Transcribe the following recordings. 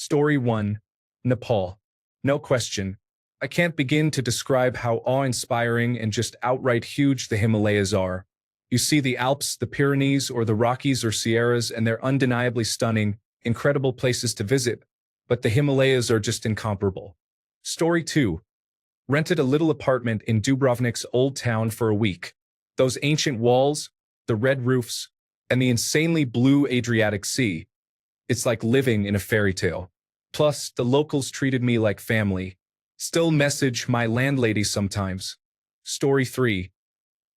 Story 1. Nepal. No question. I can't begin to describe how awe-inspiring and just outright huge the Himalayas are. You see the Alps, the Pyrenees, or the Rockies or Sierras, and they're undeniably stunning, incredible places to visit, but the Himalayas are just incomparable. Story 2. Rented a little apartment in Dubrovnik's old town for a week. Those ancient walls, the red roofs, and the insanely blue Adriatic Sea. It's like living in a fairy tale. Plus, the locals treated me like family. Still message my landlady sometimes. Story 3.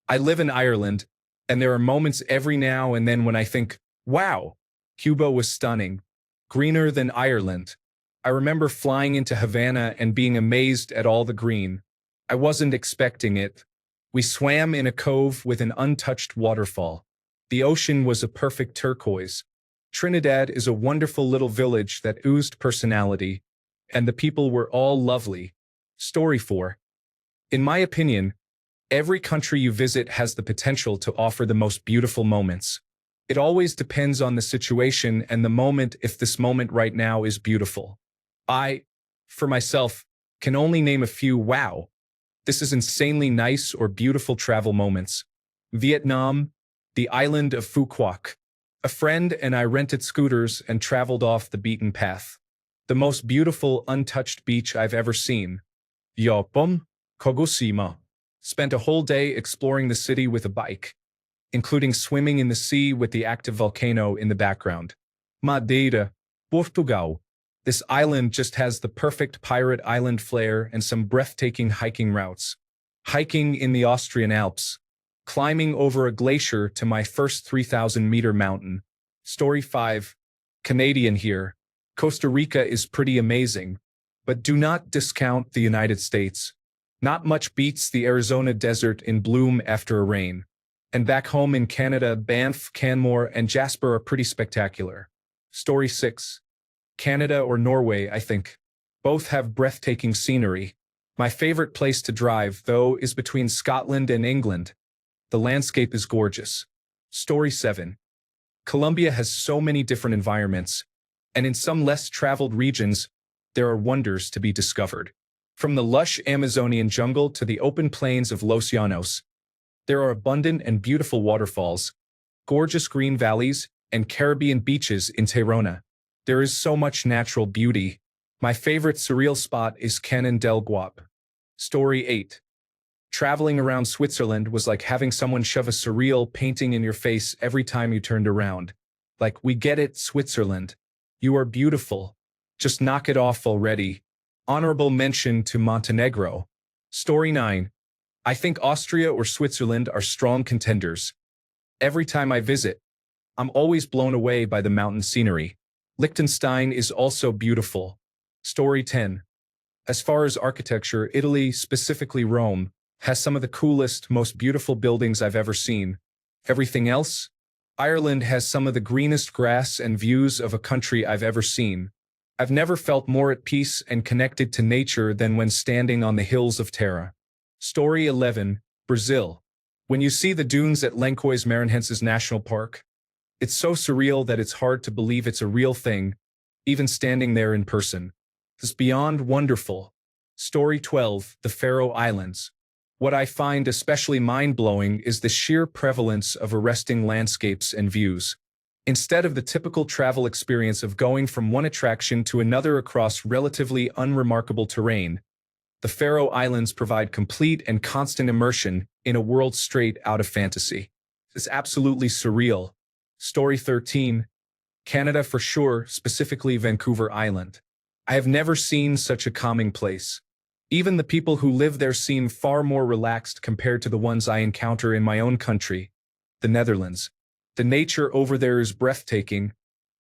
I live in Ireland, and there are moments every now and then when I think, wow, Cuba was stunning. Greener than Ireland. I remember flying into Havana and being amazed at all the green. I wasn't expecting it. We swam in a cove with an untouched waterfall. The ocean was a perfect turquoise. Trinidad is a wonderful little village that oozed personality, and the people were all lovely. Story 4. In my opinion, every country you visit has the potential to offer the most beautiful moments. It always depends on the situation and the moment if this moment right now is beautiful. I, for myself, can only name a few wow, this is insanely nice or beautiful travel moments. Vietnam, the island of Phu Quoc. A friend and I rented scooters and traveled off the beaten path. The most beautiful, untouched beach I've ever seen. Yopom, Kogosima. Spent a whole day exploring the city with a bike, including swimming in the sea with the active volcano in the background. Madeira, Portugal. This island just has the perfect pirate island flair and some breathtaking hiking routes. Hiking in the Austrian Alps. Climbing over a glacier to my first 3,000-meter mountain. Story 5. Canadian here. Costa Rica is pretty amazing. But do not discount the United States. Not much beats the Arizona desert in bloom after a rain. And back home in Canada, Banff, Canmore, and Jasper are pretty spectacular. Story 6. Canada or Norway, I think. Both have breathtaking scenery. My favorite place to drive, though, is between Scotland and England. The landscape is gorgeous. Story 7. Colombia has so many different environments, and in some less traveled regions, there are wonders to be discovered. From the lush Amazonian jungle to the open plains of Los Llanos, there are abundant and beautiful waterfalls, gorgeous green valleys, and Caribbean beaches in Tirona. There is so much natural beauty. My favorite surreal spot is Canon del Guap. Story 8. Traveling around Switzerland was like having someone shove a surreal painting in your face every time you turned around. Like, we get it, Switzerland. You are beautiful. Just knock it off already. Honorable mention to Montenegro. Story 9. I think Austria or Switzerland are strong contenders. Every time I visit, I'm always blown away by the mountain scenery. Liechtenstein is also beautiful. Story 10. As far as architecture, Italy, specifically Rome, has some of the coolest, most beautiful buildings I've ever seen. Everything else? Ireland has some of the greenest grass and views of a country I've ever seen. I've never felt more at peace and connected to nature than when standing on the hills of Terra. Story 11. Brazil. When you see the dunes at Lençóis Maranhenses National Park, it's so surreal that it's hard to believe it's a real thing, even standing there in person. It's beyond wonderful. Story 12. The Faroe Islands. What I find especially mind-blowing is the sheer prevalence of arresting landscapes and views. Instead of the typical travel experience of going from one attraction to another across relatively unremarkable terrain, the Faroe Islands provide complete and constant immersion in a world straight out of fantasy. It's absolutely surreal. Story 13. Canada for sure, specifically Vancouver Island. I have never seen such a calming place. Even the people who live there seem far more relaxed compared to the ones I encounter in my own country, the Netherlands. The nature over there is breathtaking,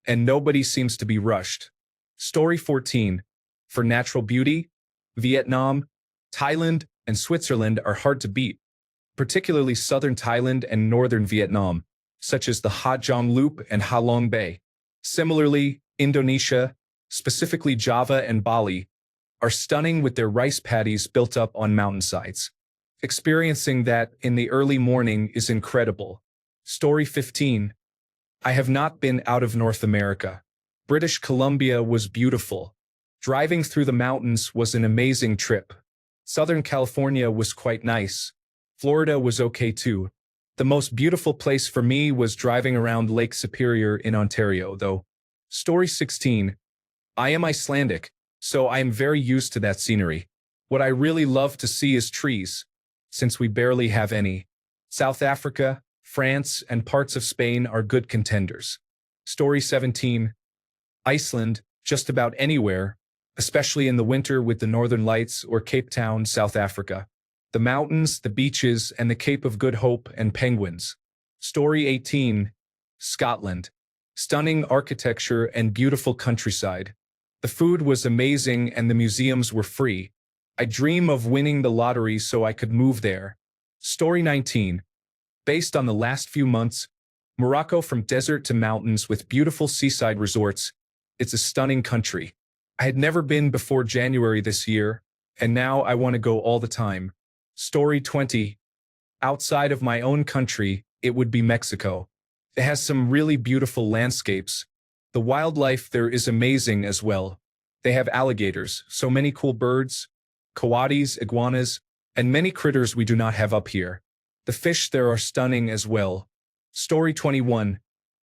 and nobody seems to be rushed. Story 14. For natural beauty, Vietnam, Thailand, and Switzerland are hard to beat, particularly southern Thailand and northern Vietnam, such as the Ha Giang Loop and Ha Long Bay. Similarly, Indonesia, specifically Java and Bali, are stunning with their rice paddies built up on mountainsides. Experiencing that in the early morning is incredible. Story 15. I have not been out of North America. British Columbia was beautiful. Driving through the mountains was an amazing trip. Southern California was quite nice. Florida was okay too. The most beautiful place for me was driving around Lake Superior in Ontario, though. Story 16. I am Icelandic, so I am very used to that scenery. What I really love to see is trees, since we barely have any. South Africa, France, and parts of Spain are good contenders. Story 17. Iceland, just about anywhere, especially in the winter with the Northern Lights, or Cape Town, South Africa. The mountains, the beaches, and the Cape of Good Hope and penguins. Story 18. Scotland. Stunning architecture and beautiful countryside. The food was amazing and the museums were free. I dream of winning the lottery so I could move there. Story 19. Based on the last few months, Morocco, from desert to mountains with beautiful seaside resorts. It's a stunning country. I had never been before January this year, and now I want to go all the time. Story 20. Outside of my own country, it would be Mexico. It has some really beautiful landscapes. The wildlife there is amazing as well. They have alligators, so many cool birds, coatis, iguanas, and many critters we do not have up here. The fish there are stunning as well. Story 21.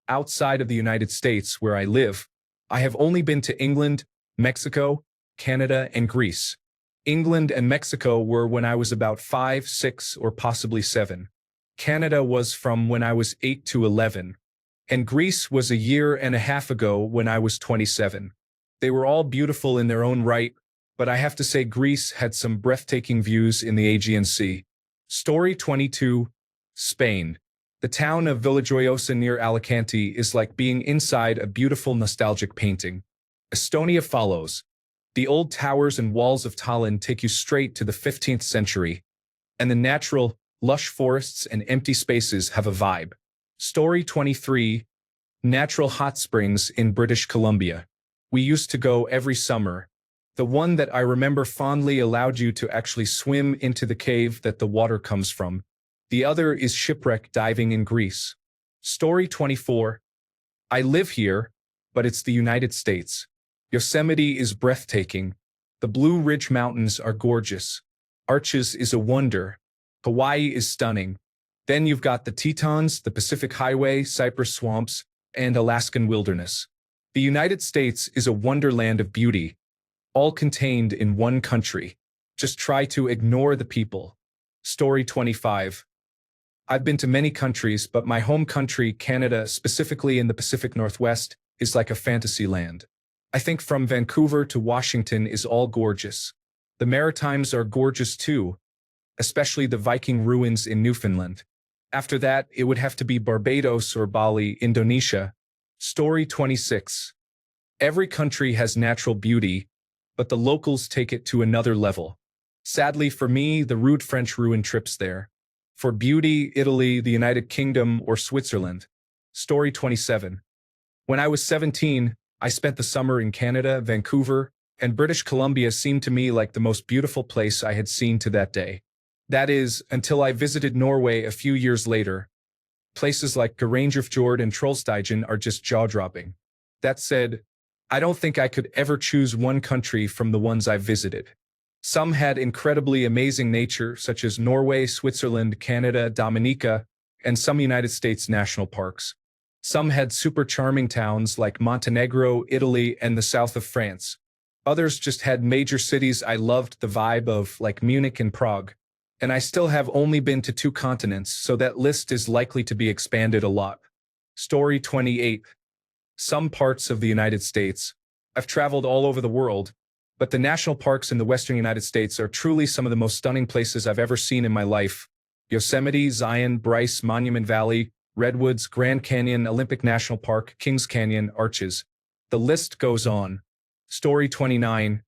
Outside of the United States, where I live, I have only been to England, Mexico, Canada, and Greece. England and Mexico were when I was about 5, 6, or possibly 7. Canada was from when I was 8 to 11. And Greece was a year and a half ago when I was 27. They were all beautiful in their own right, but I have to say Greece had some breathtaking views in the Aegean Sea. Story 22. Spain. The town of Villajoyosa near Alicante is like being inside a beautiful nostalgic painting. Estonia follows. The old towers and walls of Tallinn take you straight to the 15th century, and the natural, lush forests and empty spaces have a vibe. Story 23. Natural hot springs in British Columbia. We used to go every summer. The one that I remember fondly allowed you to actually swim into the cave that the water comes from. The other is shipwreck diving in Greece. Story 24. I live here, but it's the United States. Yosemite is breathtaking. The Blue Ridge Mountains are gorgeous. Arches is a wonder. Hawaii is stunning. Then you've got the Tetons, the Pacific Highway, cypress swamps, and Alaskan wilderness. The United States is a wonderland of beauty, all contained in one country. Just try to ignore the people. Story 25. I've been to many countries, but my home country, Canada, specifically in the Pacific Northwest, is like a fantasy land. I think from Vancouver to Washington is all gorgeous. The Maritimes are gorgeous too, especially the Viking ruins in Newfoundland. After that, it would have to be Barbados or Bali, Indonesia. Story 26. Every country has natural beauty, but the locals take it to another level. Sadly for me, the rude French ruin trips there. For beauty, Italy, the United Kingdom, or Switzerland. Story 27. When I was 17, I spent the summer in Canada, Vancouver, and British Columbia seemed to me like the most beautiful place I had seen to that day. That is, until I visited Norway a few years later. Places like Gerangerfjord and Trollstigen are just jaw-dropping. That said, I don't think I could ever choose one country from the ones I've visited. Some had incredibly amazing nature, such as Norway, Switzerland, Canada, Dominica, and some United States national parks. Some had super charming towns like Montenegro, Italy, and the south of France. Others just had major cities I loved the vibe of, like Munich and Prague. And I still have only been to 2 continents, so that list is likely to be expanded a lot. Story 28. Some parts of the United States. I've traveled all over the world, but the national parks in the western United States are truly some of the most stunning places I've ever seen in my life. Yosemite, Zion, Bryce, Monument Valley, Redwoods, Grand Canyon, Olympic National Park, Kings Canyon, Arches. The list goes on. Story 29.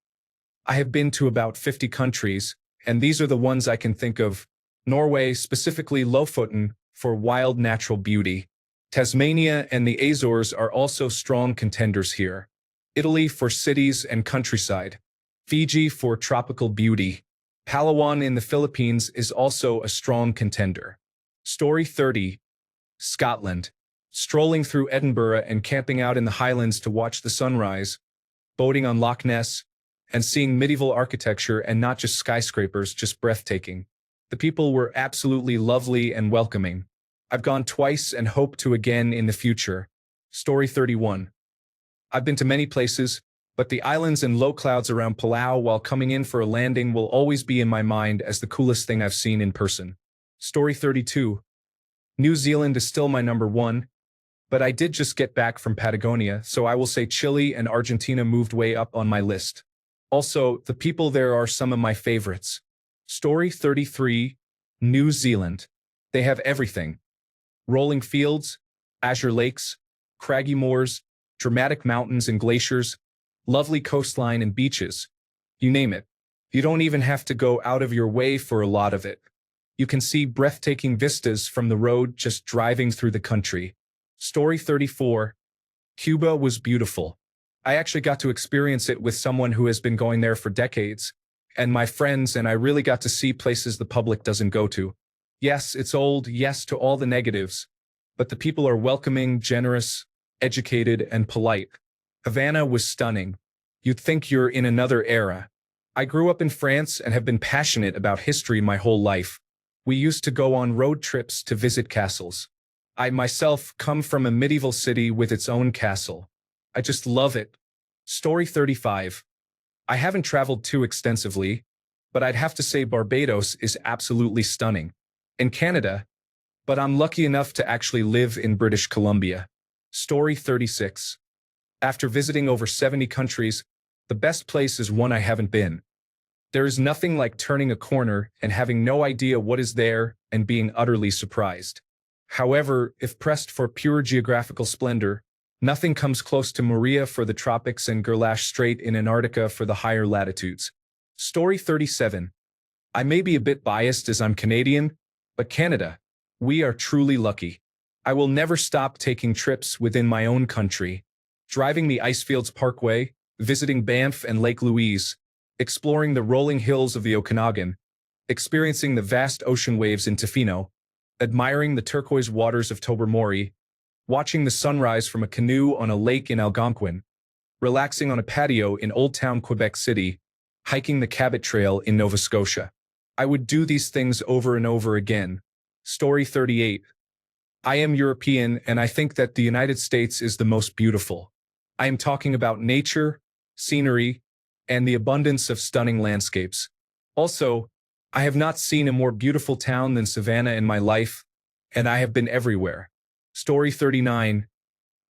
I have been to about 50 countries, and these are the ones I can think of. Norway, specifically Lofoten, for wild natural beauty. Tasmania and the Azores are also strong contenders here. Italy for cities and countryside. Fiji for tropical beauty. Palawan in the Philippines is also a strong contender. Story 30. Scotland. strolling through Edinburgh and camping out in the Highlands to watch the sunrise, boating on Loch Ness, and seeing medieval architecture and not just skyscrapers, just breathtaking. The people were absolutely lovely and welcoming. I've gone twice and hope to again in the future. Story 31. I've been to many places, but the islands and low clouds around Palau while coming in for a landing will always be in my mind as the coolest thing I've seen in person. Story 32. New Zealand is still my number one, but I did just get back from Patagonia, so I will say Chile and Argentina moved way up on my list. Also, the people there are some of my favorites. Story 33. New Zealand. They have everything. Rolling fields, azure lakes, craggy moors, dramatic mountains and glaciers, lovely coastline and beaches. You name it. You don't even have to go out of your way for a lot of it. You can see breathtaking vistas from the road just driving through the country. Story 34. Cuba was beautiful. I actually got to experience it with someone who has been going there for decades, and my friends, and I really got to see places the public doesn't go to. Yes, it's old, yes to all the negatives, but the people are welcoming, generous, educated, and polite. Havana was stunning. You'd think you're in another era. I grew up in France and have been passionate about history my whole life. We used to go on road trips to visit castles. I myself come from a medieval city with its own castle. I just love it. Story 35. I haven't traveled too extensively, but I'd have to say Barbados is absolutely stunning. In Canada, but I'm lucky enough to actually live in British Columbia. Story 36. After visiting over 70 countries, the best place is one I haven't been. There is nothing like turning a corner and having no idea what is there and being utterly surprised. However, if pressed for pure geographical splendor, nothing comes close to Maria for the tropics and Gerlache Strait in Antarctica for the higher latitudes. Story 37. I may be a bit biased as I'm Canadian, but Canada, we are truly lucky. I will never stop taking trips within my own country, driving the Icefields Parkway, visiting Banff and Lake Louise, exploring the rolling hills of the Okanagan, experiencing the vast ocean waves in Tofino, admiring the turquoise waters of Tobermory, watching the sunrise from a canoe on a lake in Algonquin, relaxing on a patio in Old Town Quebec City, hiking the Cabot Trail in Nova Scotia. I would do these things over and over again. Story 38. I am European and I think that the United States is the most beautiful. I am talking about nature, scenery, and the abundance of stunning landscapes. Also, I have not seen a more beautiful town than Savannah in my life, and I have been everywhere. Story 39.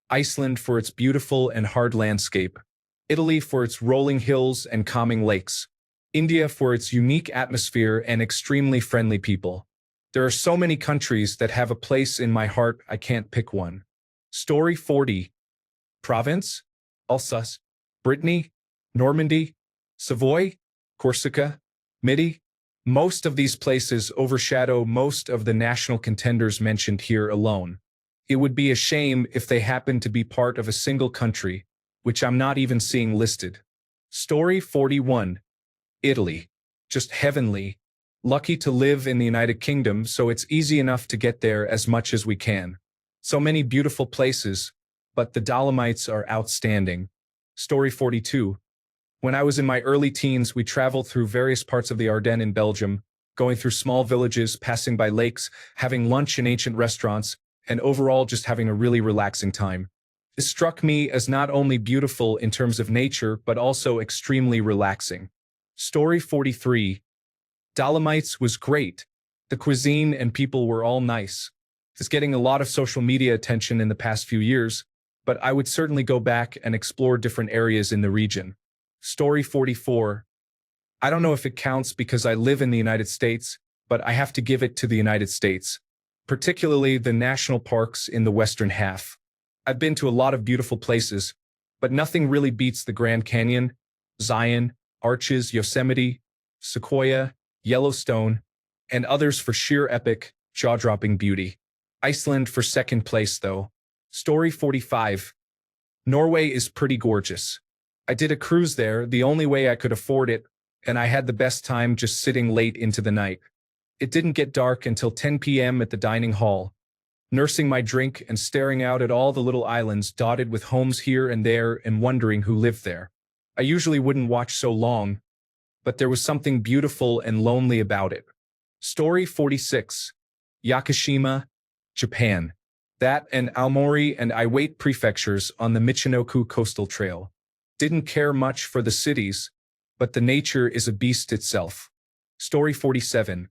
Iceland for its beautiful and hard landscape. Italy for its rolling hills and calming lakes. India for its unique atmosphere and extremely friendly people. There are so many countries that have a place in my heart I can't pick one. Story 40. Provence, Alsace, Brittany, Normandy, Savoy, Corsica, Midi. Most of these places overshadow most of the national contenders mentioned here alone. It would be a shame if they happened to be part of a single country, which I'm not even seeing listed. Story 41. Italy. Just heavenly. Lucky to live in the United Kingdom, so it's easy enough to get there as much as we can. So many beautiful places, but the Dolomites are outstanding. Story 42. When I was in my early teens, we traveled through various parts of the Ardennes in Belgium, going through small villages, passing by lakes, having lunch in ancient restaurants, and overall just having a really relaxing time. This struck me as not only beautiful in terms of nature, but also extremely relaxing. Story 43. Dolomites was great. The cuisine and people were all nice. It's getting a lot of social media attention in the past few years, but I would certainly go back and explore different areas in the region. Story 44. I don't know if it counts because I live in the United States, but I have to give it to the United States, particularly the national parks in the western half. I've been to a lot of beautiful places, but nothing really beats the Grand Canyon, Zion, Arches, Yosemite, Sequoia, Yellowstone, and others for sheer epic, jaw-dropping beauty. Iceland for second place, though. Story 45. Norway is pretty gorgeous. I did a cruise there the only way I could afford it, and I had the best time just sitting late into the night. It didn't get dark until 10 p.m. at the dining hall, nursing my drink and staring out at all the little islands dotted with homes here and there and wondering who lived there. I usually wouldn't watch so long, but there was something beautiful and lonely about it. Story 46. Yakushima, Japan. That and Aomori and Iwate prefectures on the Michinoku coastal trail. Didn't care much for the cities, but the nature is a beast itself. Story 47.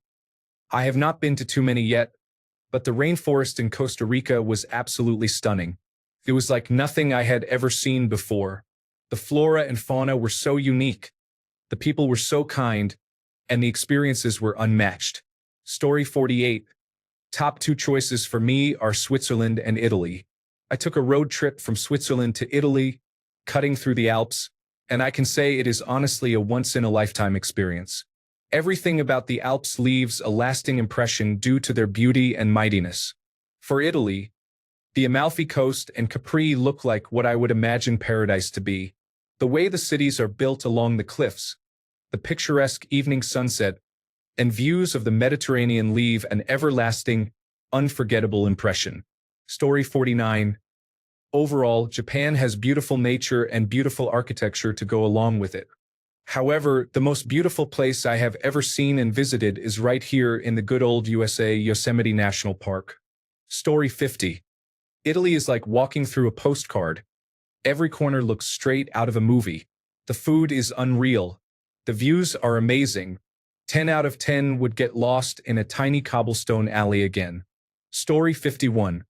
I have not been to too many yet, but the rainforest in Costa Rica was absolutely stunning. It was like nothing I had ever seen before. The flora and fauna were so unique. The people were so kind, and the experiences were unmatched. Story 48. Top two choices for me are Switzerland and Italy. I took a road trip from Switzerland to Italy, cutting through the Alps, and I can say it is honestly a once-in-a-lifetime experience. Everything about the Alps leaves a lasting impression due to their beauty and mightiness. For Italy, the Amalfi Coast and Capri look like what I would imagine paradise to be. The way the cities are built along the cliffs, the picturesque evening sunset, and views of the Mediterranean leave an everlasting, unforgettable impression. Story 49. Overall, Japan has beautiful nature and beautiful architecture to go along with it. However, the most beautiful place I have ever seen and visited is right here in the good old USA Yosemite National Park. Story 50. Italy is like walking through a postcard. Every corner looks straight out of a movie. The food is unreal. The views are amazing. 10 out of 10 would get lost in a tiny cobblestone alley again. Story 51.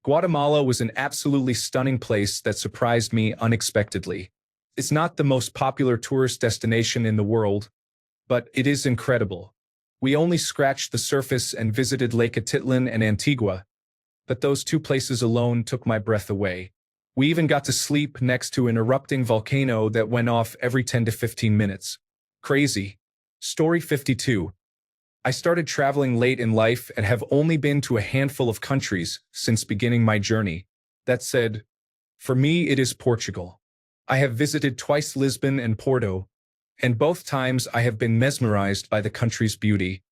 Guatemala was an absolutely stunning place that surprised me unexpectedly. It's not the most popular tourist destination in the world, but it is incredible. We only scratched the surface and visited Lake Atitlan and Antigua, but those two places alone took my breath away. We even got to sleep next to an erupting volcano that went off every 10 to 15 minutes. Crazy. Story 52. I started traveling late in life and have only been to a handful of countries since beginning my journey. That said, for me it is Portugal. I have visited twice Lisbon and Porto, and both times I have been mesmerized by the country's beauty.